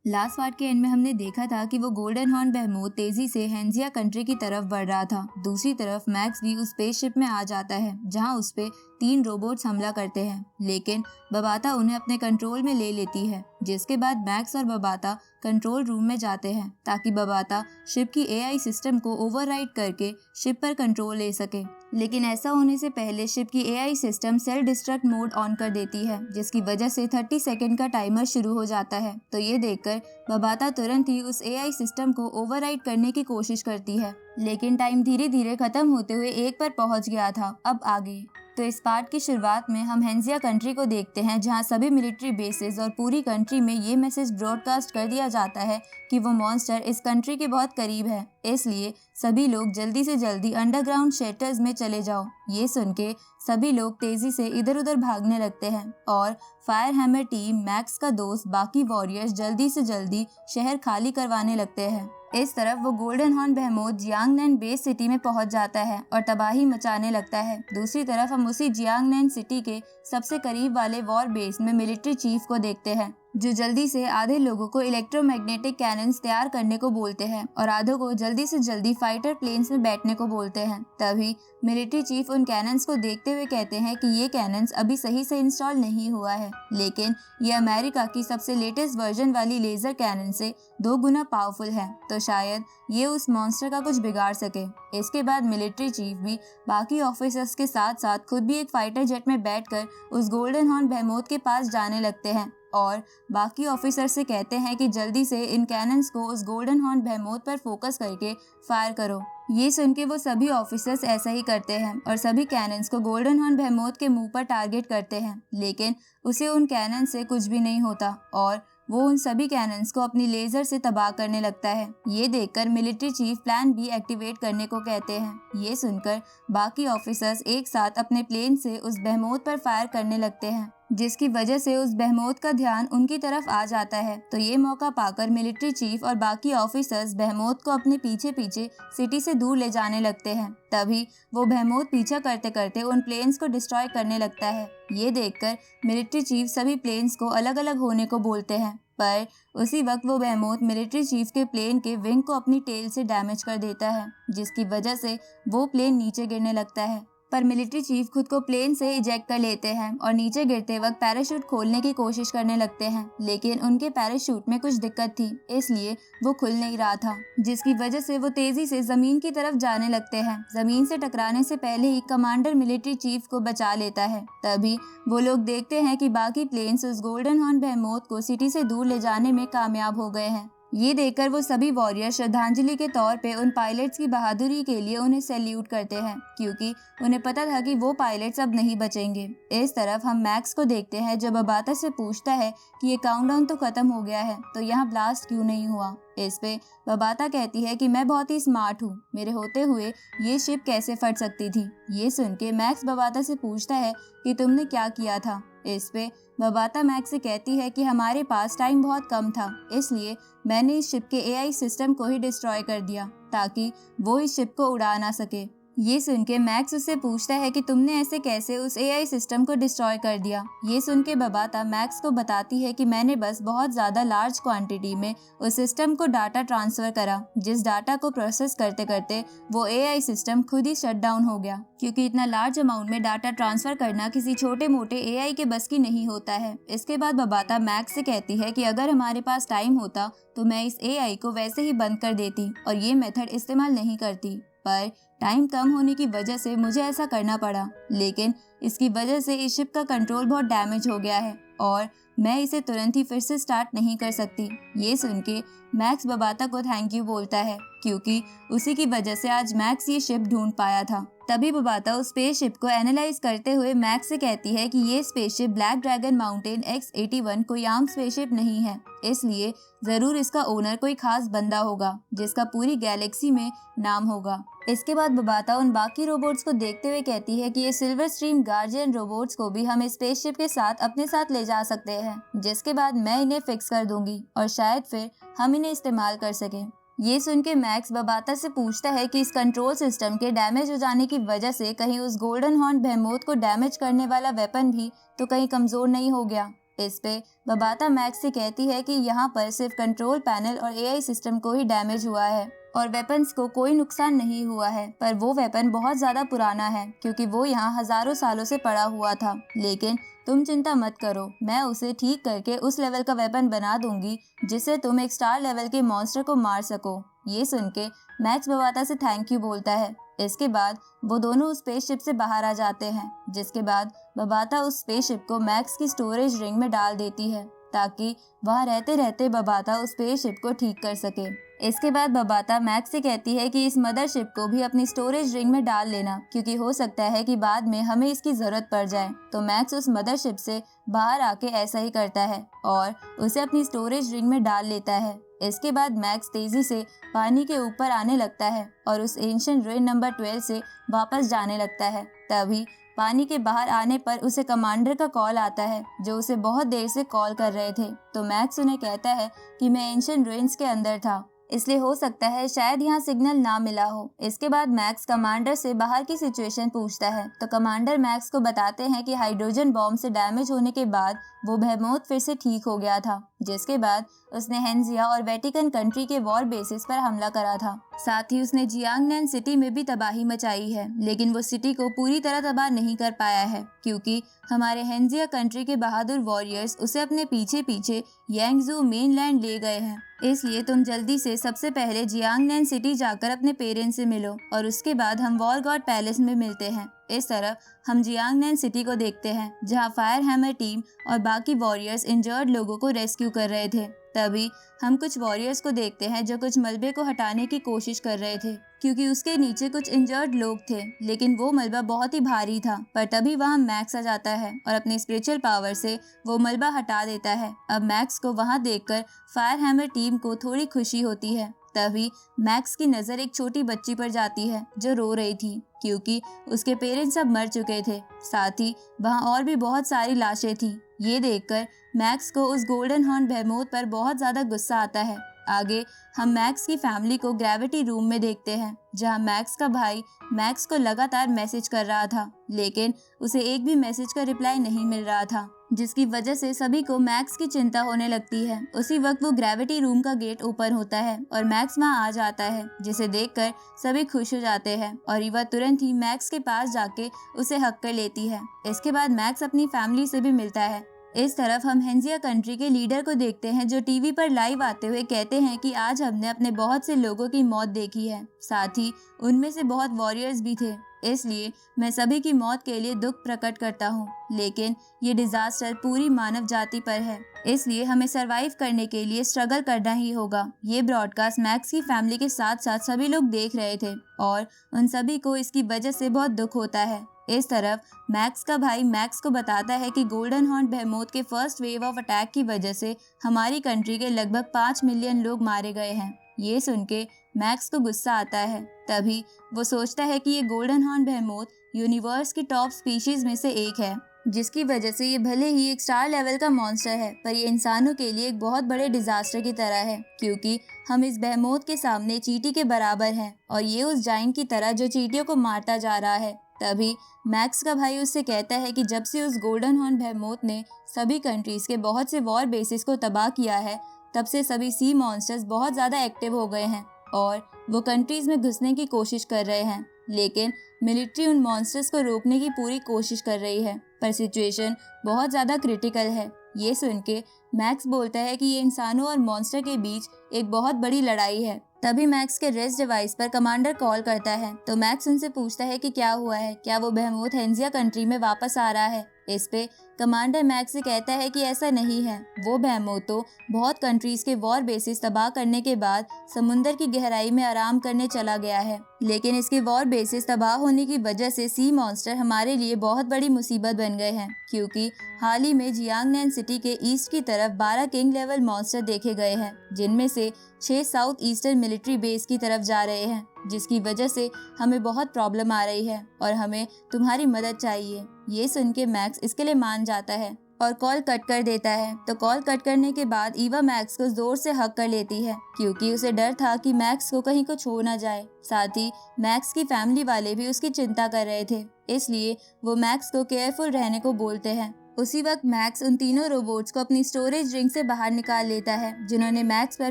Last part के and में हमने देखा था कि वो गोल्डन हॉर्न बेहेमोथ तेजी से हेंजिया कंट्री की तरफ बढ़ रहा था। दूसरी तरफ मैक्स भी उस स्पेसशिप में आ जाता है जहां उस पे 3 रोबोट्स हमला करते हैं, लेकिन बबाता उन्हें अपने कंट्रोल में ले लेती है। जिसके बाद मैक्स और बबाता कंट्रोल रूम में जाते हैं ताकि बबाता शिप की एआई सिस्टम को ओवरराइड करके शिप पर कंट्रोल ले सके। लेकिन ऐसा होने से पहले शिप की AI system self destruct mode on कर देती है, जिसकी वजह से 30 सेकंड का टाइमर शुरू हो जाता है। तो ये देखकर बबाता तुरंत ही उस एआई सिस्टम को ओवरराइड करने की कोशिश करती है, लेकिन टाइम धीरे धीरे खत्म होते हुए 1 पर पहुंच गया था। अब आगे तो इस पार्ट की शुरुआत में हम हेंजिया कंट्री को देखते हैं जहां सभी मिलिट्री बेसेस और पूरी कंट्री में ये मैसेज ब्रॉडकास्ट कर दिया जाता है कि वो मॉन्स्टर इस कंट्री के बहुत करीब है, इसलिए सभी लोग जल्दी से जल्दी अंडरग्राउंड शेल्टर्स में चले जाओ। ये सुन के सभी लोग तेजी से इधर उधर भागने लगते हैं और फायर हैमर टीम, मैक्स का दोस्त, बाकी वॉरियर्स जल्दी से जल्दी शहर खाली करवाने लगते हैं। इस तरफ वो गोल्डन हॉर्न बेहेमोथ जियांगनैन बेस सिटी में पहुंच जाता है और तबाही मचाने लगता है। दूसरी तरफ हम उसी जियांगनैन सिटी के सबसे करीब वाले वॉर बेस में मिलिट्री चीफ को देखते हैं, जो जल्दी से आधे लोगों को इलेक्ट्रोमैग्नेटिक कैनन्स तैयार करने को बोलते हैं और आधों को जल्दी से जल्दी फाइटर प्लेन्स में बैठने को बोलते हैं। तभी मिलिट्री चीफ उन कैनन्स को देखते हुए कहते हैं कि ये कैनन्स अभी सही से इंस्टॉल नहीं हुआ है, लेकिन ये अमेरिका की सबसे लेटेस्ट वर्जन वाली लेजर कैनन से 2 गुना पावरफुल है, तो शायद ये उस मॉन्स्टर का कुछ बिगाड़ सके। इसके बाद मिलिट्री चीफ भी बाकी ऑफिसर्स के साथ साथ खुद भी एक फाइटर जेट में बैठकर उस गोल्डन हॉर्न बेहेमोथ के पास जाने लगते हैं और बाकी ऑफिसर से कहते हैं कि जल्दी से इन कैनन्स को उस गोल्डन हॉर्न बेहेमोथ पर फोकस करके फायर करो। ये सुन के वो सभी ऑफिसर्स ऐसा ही करते हैं और सभी कैनन्स को गोल्डन हॉर्न बेहेमोथ के मुंह पर टारगेट करते हैं, लेकिन उसे उन कैनन से कुछ भी नहीं होता और वो उन सभी कैनन्स को अपनी लेजर से तबाह करने लगता है। ये देखकर military chief plan B activate करने को कहते हैं। ये सुनकर बाकी ऑफिसर्स एक साथ अपने प्लेन से उस बेहेमोथ पर फायर करने लगते हैं, जिसकी वजह से उस बेहेमोथ का ध्यान उनकी तरफ आ जाता है। तो ये मौका पाकर मिलिट्री चीफ और बाकी ऑफिसर्स बेहेमोथ को अपने पीछे पीछे सिटी से दूर ले जाने लगते हैं। तभी वो बेहेमोथ पीछा करते करते उन प्लेन्स को डिस्ट्रॉय करने लगता है। ये देखकर मिलिट्री चीफ सभी प्लेन्स को अलग अलग होने को बोलते हैं, पर उसी वक्त वो बेहेमोथ मिलिट्री चीफ के प्लेन के विंग को अपनी टेल से डैमेज कर देता है, जिसकी वजह से वो प्लेन नीचे गिरने लगता है। पर मिलिट्री चीफ खुद को प्लेन से इजेक्ट कर लेते हैं और नीचे गिरते वक्त पैराशूट खोलने की कोशिश करने लगते हैं, लेकिन उनके पैराशूट में कुछ दिक्कत थी, इसलिए वो खुल नहीं रहा था, जिसकी वजह से वो तेजी से जमीन की तरफ जाने लगते हैं। जमीन से टकराने से पहले ही कमांडर मिलिट्री चीफ को बचा लेता है। तभी वो लोग देखते हैं कि बाकी प्लेन्स उस गोल्डन हॉर्न बेहेमोथ को सिटी से दूर ले जाने में कामयाब हो गए हैं। ये देखकर वो सभी वॉरियर श्रद्धांजलि के तौर पे उन पायलट्स की बहादुरी के लिए उन्हें सैल्यूट करते हैं, क्योंकि उन्हें पता था कि वो पायलट्स अब नहीं बचेंगे। इस तरफ हम मैक्स को देखते हैं जो बबाता से पूछता है कि ये काउंटडाउन तो खत्म हो गया है, तो यहाँ ब्लास्ट क्यों नहीं हुआ। इस पे बबाता कहती है कि मैं बहुत ही स्मार्ट हूँ, मेरे होते हुए ये शिप कैसे फट सकती थी। ये सुन के मैक्स बबाता से पूछता है कि तुमने क्या किया था। इस पे बबाता मैक्स से कहती है कि हमारे पास टाइम बहुत कम था, इसलिए मैंने इस शिप के एआई सिस्टम को ही डिस्ट्रॉय कर दिया ताकि वो इस शिप को उड़ा ना सके। ये सुन के मैक्स उससे पूछता है कि तुमने ऐसे कैसे उस एआई सिस्टम को डिस्ट्रॉय कर दिया। ये सुन के बबाता मैक्स को बताती है कि मैंने बस बहुत ज्यादा लार्ज क्वांटिटी में उस सिस्टम को डाटा ट्रांसफर करा, जिस डाटा को प्रोसेस करते करते वो एआई सिस्टम खुद ही शट डाउन हो गया, क्योंकि इतना लार्ज अमाउंट में डाटा ट्रांसफर करना किसी छोटे मोटे एआई के बस की नहीं होता है। इसके बाद बबाता मैक्स से कहती है कि अगर हमारे पास टाइम होता तो मैं इस एआई को वैसे ही बंद कर देती और ये मेथड इस्तेमाल नहीं करती, पर टाइम कम होने की वजह से मुझे ऐसा करना पड़ा। लेकिन इसकी वजह से इस शिप का कंट्रोल बहुत डैमेज हो गया है और मैं इसे तुरंत ही फिर से स्टार्ट नहीं कर सकती। ये सुन के मैक्स बबाता को थैंक यू बोलता है, क्योंकि उसी की वजह से आज मैक्स ये शिप ढूंढ पाया था। तभी बबाता उस स्पेसशिप को एनालाइज करते हुए मैक्स से कहती है कि ये spaceship black dragon mountain X-81 कोई आम स्पेसशिप नहीं है, इसलिए जरूर इसका ओनर कोई खास बंदा होगा जिसका पूरी गैलेक्सी में नाम होगा। इसके बाद बबाता उन बाकी रोबोट्स को देखते हुए कहती है कि ये सिल्वर स्ट्रीम गार्जियन रोबोट्स को भी हम इस स्पेसशिप के साथ अपने साथ ले जा सकते हैं, जिसके बाद मैं इन्हें फिक्स कर दूंगी और शायद फिर हम इन्हें इस्तेमाल कर सकें। ये सुन के मैक्स बबाता से पूछता है कि इस कंट्रोल सिस्टम के डैमेज हो जाने की वजह से कहीं उस गोल्डन हॉर्न बेहेमोथ को डैमेज करने वाला वेपन भी तो कहीं कमजोर नहीं हो गया। इस पे बबाता मैक्स से कहती है कि यहाँ पर सिर्फ कंट्रोल पैनल और एआई सिस्टम को ही डैमेज हुआ है और वेपन्स को कोई नुकसान नहीं हुआ है, पर वो वेपन बहुत ज्यादा पुराना है क्योंकि वो यहाँ हजारों सालों से पड़ा हुआ था। लेकिन तुम चिंता मत करो, मैं उसे ठीक करके उस लेवल का वेपन बना दूंगी जिससे तुम एक स्टार लेवल के मॉन्स्टर को मार सको। ये सुन के मैक्स बबाता से थैंक यू बोलता है। इसके बाद वो दोनों उस स्पेसशिप से बाहर आ जाते हैं, जिसके बाद बबाता उस स्पेसशिप को मैक्स की स्टोरेज रिंग में डाल देती है ताकि वहाँ रहते रहते बबाता उस स्पेसशिप को ठीक कर सके। इसके बाद बबाता मैक्स से कहती है कि इस मदरशिप को भी अपनी स्टोरेज रिंग में डाल लेना क्योंकि हो सकता है कि बाद में हमें इसकी जरूरत पड़ जाए। तो मैक्स उस मदरशिप से बाहर आके ऐसा ही करता है और उसे अपनी स्टोरेज रिंग में डाल लेता है। इसके बाद मैक्स तेजी से पानी के ऊपर आने लगता है और उस एंशिएंट रुइन नंबर 12 से वापस जाने लगता है। तभी पानी के बाहर आने पर उसे कमांडर का कॉल आता है जो उसे बहुत देर से कॉल कर रहे थे। तो मैक्स उन्हें कहता है कि मैं एंशिएंट रुइन्स के अंदर था, इसलिए हो सकता है शायद यहाँ सिग्नल ना मिला हो। इसके बाद मैक्स कमांडर से बाहर की सिचुएशन पूछता है तो कमांडर मैक्स को बताते हैं कि हाइड्रोजन बॉम्ब से डैमेज होने के बाद वो बेहेमोथ फिर से ठीक हो गया था, जिसके बाद उसने हेंजिया और वेटिकन कंट्री के वॉर बेसिस पर हमला करा था। साथ ही उसने जियांगनैन सिटी में भी तबाही मचाई है, लेकिन वो सिटी को पूरी तरह तबाह नहीं कर पाया है क्योंकि हमारे हेंजिया कंट्री के बहादुर वॉरियर्स उसे अपने पीछे पीछे यांगजू मेनलैंड ले गए हैं। इसलिए तुम जल्दी से सबसे पहले जियांगनैन सिटी जाकर अपने पेरेंट्स से मिलो और उसके बाद हम वॉर गॉड पैलेस में मिलते हैं। इस तरह हम जियांगनैन सिटी को देखते हैं जहां फायर हैमर टीम और बाकी वॉरियर्स इंजर्ड लोगों को रेस्क्यू कर रहे थे। तभी हम कुछ वॉरियर्स को देखते हैं जो कुछ मलबे को हटाने की कोशिश कर रहे थे क्योंकि उसके नीचे कुछ इंजर्ड लोग थे, लेकिन वो मलबा बहुत ही भारी था। पर तभी वहाँ मैक्स आ जाता है और अपनी स्पिरिचुअल पावर से वो मलबा हटा देता है। अब मैक्स को वहाँ देखकर फायर हैमर टीम को थोड़ी खुशी होती है। तभी मैक्स की नज़र एक छोटी बच्ची पर जाती है जो रो रही थी क्योंकि उसके पेरेंट्स सब मर चुके थे। साथ ही वहाँ और भी बहुत सारी लाशें थी। ये देखकर मैक्स को उस गोल्डन हॉर्न बेहेमोथ पर बहुत ज़्यादा गुस्सा आता है। आगे हम मैक्स की फैमिली को ग्रेविटी रूम में देखते हैं जहां मैक्स का भाई मैक्स को लगातार मैसेज कर रहा था, लेकिन उसे एक भी मैसेज का रिप्लाई नहीं मिल रहा था, जिसकी वजह से सभी को मैक्स की चिंता होने लगती है। उसी वक्त वो ग्रेविटी रूम का गेट ओपन होता है और मैक्स वहां आ जाता है, जिसे देखकर सभी खुश हो जाते हैं और ईवा तुरंत ही मैक्स के पास जाके उसे हक कर लेती है। इसके बाद मैक्स अपनी फैमिली से भी मिलता है। इस तरफ हम हेंजिया कंट्री के लीडर को देखते हैं जो टीवी पर लाइव आते हुए कहते हैं कि आज हमने अपने बहुत से लोगों की मौत देखी है, साथ ही उनमें से बहुत वॉरियर्स भी थे, इसलिए मैं सभी की मौत के लिए दुख प्रकट करता हूँ। लेकिन ये डिजास्टर पूरी मानव जाति पर है, इसलिए हमें सरवाइव करने के लिए स्ट्रगल करना ही होगा। ये ब्रॉडकास्ट मैक्स की फैमिली के साथ साथ सभी लोग देख रहे थे और उन सभी को इसकी वजह से बहुत दुख होता है। इस तरफ मैक्स का भाई मैक्स को बताता है कि गोल्डन हॉर्न बेहेमोथ के फर्स्ट वेव ऑफ अटैक की वजह से हमारी कंट्री के लगभग 5 मिलियन लोग मारे गए हैं। ये सुन के मैक्स को गुस्सा आता है। तभी वो सोचता है कि ये गोल्डन हॉर्न बेहेमोथ यूनिवर्स की टॉप स्पीशीज में से एक है, जिसकी वजह से ये भले ही एक स्टार लेवल का मॉन्स्टर है, पर ये इंसानों के लिए एक बहुत बड़े डिजास्टर की तरह है क्योंकि हम इस बेहेमोथ के सामने चींटी के बराबर हैं और ये उस जाइंट की तरह जो चींटियों को मारता जा रहा है। तभी मैक्स का भाई उससे कहता है कि जब से उस गोल्डन हॉर्न बेहेमोथ ने सभी कंट्रीज के बहुत से वॉर बेसिस को तबाह किया है, तब से सभी सी मॉन्स्टर्स बहुत ज़्यादा एक्टिव हो गए हैं और वो कंट्रीज में घुसने की कोशिश कर रहे हैं। लेकिन मिलिट्री उन मॉन्स्टर्स को रोकने की पूरी कोशिश कर रही है, पर सिचुएशन बहुत ज़्यादा क्रिटिकल है। ये सुन के मैक्स बोलता है कि ये इंसानों और मॉन्स्टर के बीच एक बहुत बड़ी लड़ाई है। तभी मैक्स के रेस्ट डिवाइस पर कमांडर कॉल करता है तो मैक्स उनसे पूछता है कि क्या हुआ है, क्या वो बेहेमोथ हेंजिया कंट्री में वापस आ रहा है। इस पे कमांडर मैक्स से कहता है कि ऐसा नहीं है, वो बेहेमोथ तो बहुत कंट्रीज के वॉर बेसिस तबाह करने के बाद समुंदर की गहराई में आराम करने चला गया है, लेकिन इसके वॉर बेसिस तबाह होने की वजह से सी मॉन्स्टर हमारे लिए बहुत बड़ी मुसीबत बन गए हैं क्योंकि हाल ही में जियांगनैन सिटी के ईस्ट की तरफ 12 किंग लेवल मॉन्स्टर देखे गए हैं, जिनमें से 6 साउथ ईस्टर्न मिलिट्री बेस की तरफ जा रहे हैं, जिसकी वजह से हमें बहुत प्रॉब्लम आ रही है और हमें तुम्हारी मदद चाहिए। ये सुन के मैक्स इसके लिए मान जाता है और कॉल कट कर देता है। तो कॉल कट करने के बाद ईवा मैक्स को जोर से हक कर लेती है क्योंकि उसे डर था कि मैक्स को कहीं कुछ हो ना जाए। साथ ही मैक्स की फैमिली वाले भी उसकी चिंता कर रहे थे, इसलिए वो मैक्स को केयरफुल रहने को बोलते हैं। उसी वक्त मैक्स उन तीनों रोबोट्स को अपनी स्टोरेज रिंग से बाहर निकाल लेता है जिन्होंने मैक्स पर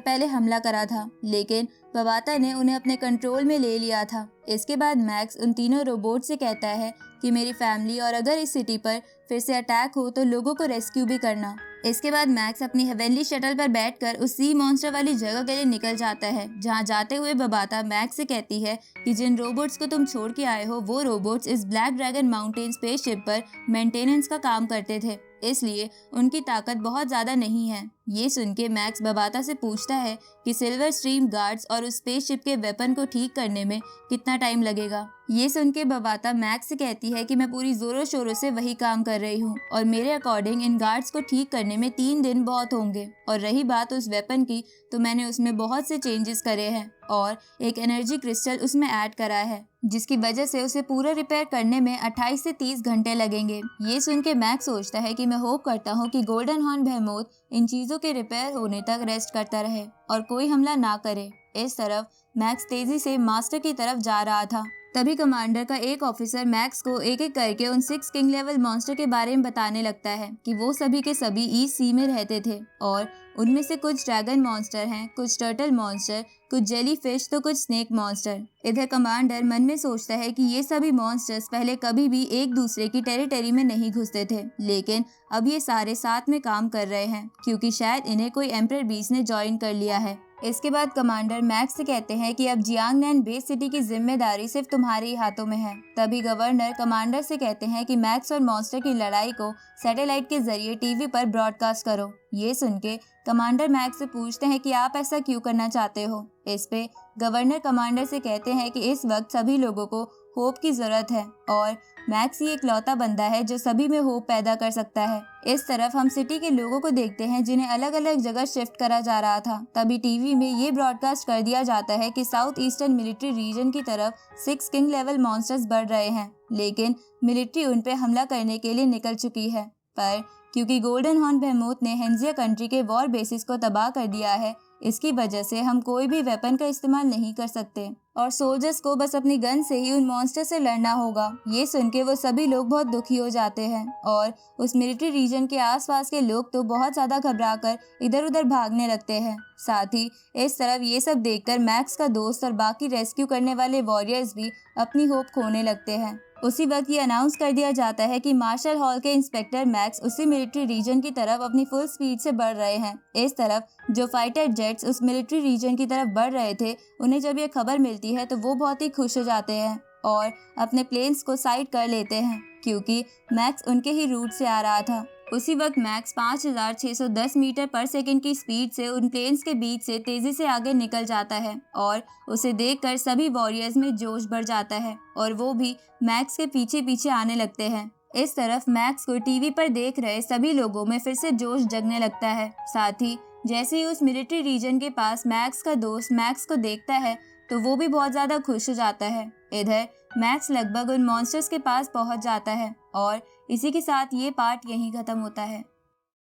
पहले हमला करा था, लेकिन बबाता ने उन्हें अपने कंट्रोल में ले लिया था। इसके बाद मैक्स उन तीनों रोबोट से कहता है कि मेरी फैमिली और अगर इस सिटी पर फिर से अटैक हो तो लोगों को रेस्क्यू भी करना। इसके बाद मैक्स अपनी हेवनली शटल पर बैठकर उस सी मॉन्स्टर वाली जगह के लिए निकल जाता है, जहां जाते हुए बबाता मैक्स से कहती है कि जिन रोबोट्स को तुम छोड़ के आए हो वो रोबोट्स इस ब्लैक ड्रैगन माउंटेन स्पेसशिप पर मेंटेनेंस का काम करते थे, इसलिए उनकी ताकत बहुत ज्यादा नहीं है। ये सुन के मैक्स बबाता से पूछता है कि सिल्वर स्ट्रीम गार्ड्स और उस स्पेसशिप के वेपन को ठीक करने में कितना टाइम लगेगा। ये सुन के बबाता मैक्स से कहती है कि मैं पूरी जोरों शोरों से वही काम कर रही हूँ और मेरे अकॉर्डिंग इन गार्ड्स को ठीक करने में 3 दिन बहुत होंगे। और रही बात उस वेपन की, तो मैंने उसमें बहुत से चेंजेस करे हैं और एक एनर्जी क्रिस्टल उसमें ऐड करा है, जिसकी वजह से उसे पूरा रिपेयर करने में 28 से 30 घंटे लगेंगे। ये सुन के मैक्स सोचता है कि मैं होप करता हूँ कि गोल्डन हॉर्न बेहेमोथ इन चीजों के रिपेयर होने तक रेस्ट करता रहे और कोई हमला ना करे। इस तरफ मैक्स तेजी से मास्टर की तरफ जा रहा था। तभी कमांडर का एक ऑफिसर मैक्स को एक एक करके उन 6 किंग लेवल मॉन्स्टर के बारे में बताने लगता है कि वो सभी के सभी ईस्ट सी में रहते थे और उनमें से कुछ ड्रैगन मॉन्स्टर हैं, कुछ टर्टल मॉन्स्टर, कुछ जेली फिश तो कुछ स्नेक मॉन्स्टर। इधर कमांडर मन में सोचता है कि ये सभी मॉन्स्टर्स पहले कभी भी एक दूसरे की टेरिटरी में नहीं घुसते थे, लेकिन अब ये सारे साथ में काम कर रहे हैं क्योंकि शायद इन्हें कोई एम्परर बीस्ट ने ज्वाइन कर लिया है। इसके बाद कमांडर मैक्स से कहते हैं कि अब जियांगनैन बेस सिटी की जिम्मेदारी सिर्फ तुम्हारे ही हाथों में है। तभी गवर्नर कमांडर से कहते हैं कि मैक्स और मॉन्स्टर की लड़ाई को सैटेलाइट के जरिए टीवी पर ब्रॉडकास्ट करो। ये सुन के कमांडर मैक्स से पूछते हैं कि आप ऐसा क्यों करना चाहते हो। इस पे गवर्नर कमांडर से कहते हैं कि इस वक्त सभी लोगों को होप की जरूरत है और मैक्स ही एक लौता बंदा है जो सभी में होप पैदा कर सकता है। इस तरफ हम सिटी के लोगों को देखते हैं जिन्हें अलग अलग जगह शिफ्ट करा जा रहा था। तभी टीवी में ये ब्रॉडकास्ट कर दिया जाता है कि साउथ ईस्टर्न मिलिट्री रीजन की तरफ 6 किंग लेवल मॉन्स्टर्स बढ़ रहे हैं, लेकिन मिलिट्री उन पे हमला करने के लिए निकल चुकी है। पर क्योंकि गोल्डन हॉर्न बेहेमोथ ने हेंजिया कंट्री के वॉर बेसिस को तबाह कर दिया है, इसकी वजह से हम कोई भी वेपन का इस्तेमाल नहीं कर सकते और सोल्जर्स को बस अपनी गन से ही उन मॉन्स्टर से लड़ना होगा। ये सुन के वो सभी लोग बहुत दुखी हो जाते हैं और उस मिलिट्री रीजन के आसपास के लोग तो बहुत ज्यादा घबराकर इधर उधर भागने लगते हैं। साथ ही इस तरफ ये सब देखकर मैक्स का दोस्त और बाकी रेस्क्यू करने वाले वॉरियर्स भी अपनी होप खोने लगते हैं। उसी वक्त ये अनाउंस कर दिया जाता है कि मार्शल हॉल के इंस्पेक्टर मैक्स उसी मिलिट्री रीजन की तरफ अपनी फुल स्पीड से बढ़ रहे हैं। इस तरफ जो फाइटर जेट्स उस मिलिट्री रीजन की तरफ बढ़ रहे थे, उन्हें जब ये खबर मिलती है तो वो बहुत ही खुश हो जाते हैं और अपने प्लेन्स को साइड कर लेते हैं क्योंकि मैक्स उनके ही रूट से आ रहा था। उसी वक्त मैक्स 5610 मीटर पर सेकंड की स्पीड से उन प्लेन्स के बीच से तेजी से आगे निकल जाता है और उसे देखकर सभी वॉरियर्स में जोश बढ़ जाता है और वो भी मैक्स के पीछे पीछे आने लगते हैं। इस तरफ मैक्स को टीवी पर देख रहे सभी लोगों में फिर से जोश जगने लगता है। साथ ही जैसे ही उस मिलिट्री रीजन के पास मैक्स का दोस्त मैक्स को देखता है तो वो भी बहुत ज्यादा खुश हो जाता है। इधर मैक्स लगभग उन मॉन्स्टर्स के पास पहुंच जाता है और इसी के साथ ये पार्ट यहीं खत्म होता है।